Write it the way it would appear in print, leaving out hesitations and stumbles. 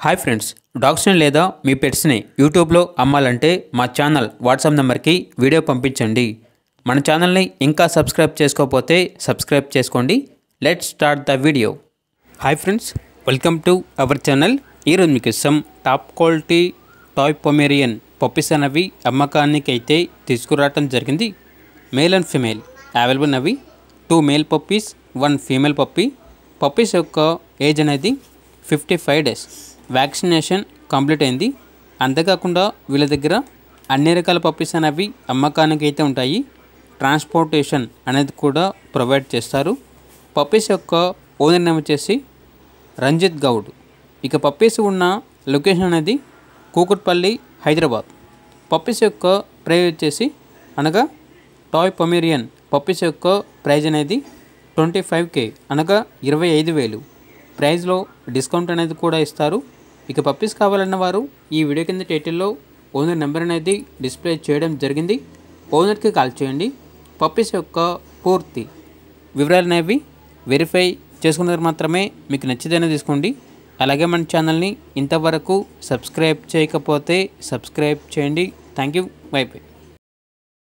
Hi friends, డాగ్స్ని లేదా మీ పెట్స్ని యూట్యూబ్లో అమ్మాలంటే మా ఛానల్ వాట్సాప్ నెంబర్కి వీడియో పంపించండి. మన ఛానల్ని ఇంకా సబ్స్క్రైబ్ చేసుకోకపోతే సబ్స్క్రైబ్ చేసుకోండి. Let's start the video. Hi friends, welcome to our channel. ఈరోజు మీకు ఇష్టం top quality toy Pomeranian puppies అనేవి అమ్మకానికి అయితే తీసుకురావడం జరిగింది. మేల్ అండ్ ఫీమేల్ అవైలబుల్ అవి 2 male puppies 1 female puppy. Puppies యొక్క ఏజ్ అనేది 55 డేస్. వ్యాక్సినేషన్ కంప్లీట్ అయింది. అంతేకాకుండా వీళ్ళ దగ్గర అన్ని రకాల పప్పీస్ అనేవి అమ్మకానికి అయితే ఉంటాయి. ట్రాన్స్పోర్టేషన్ అనేది కూడా ప్రొవైడ్ చేస్తారు. పప్పీస్ యొక్క ఓనర్ నేమ్ వచ్చేసి రంజిత్ గౌడ్. ఇక పప్పీస్ ఉన్న లొకేషన్ అనేది కూకట్పల్లి, హైదరాబాద్. పప్పీస్ యొక్క ప్రైస్ వచ్చేసి అనగా టాయ్ పొమేరియన్ పప్పీస్ యొక్క ప్రైజ్ అనేది 25K అనగా 25,000. ప్రైజ్లో డిస్కౌంట్ అనేది కూడా ఇస్తారు. ఇక పప్పీస్ కావాలన్న వారు ఈ వీడియో కింద టైటిల్లో ఓనర్ నెంబర్ అనేది డిస్ప్లే చేయడం జరిగింది. ఓనర్కి కాల్ చేయండి. పప్పీస్ యొక్క పూర్తి వివరాలు అనేవి వెరిఫై చేసుకున్నది మాత్రమే మీకు నచ్చితేనే తీసుకోండి. అలాగే మన ఛానల్ని ఇంతవరకు సబ్స్క్రైబ్ చేయకపోతే సబ్స్క్రైబ్ చేయండి. Thank you. By by.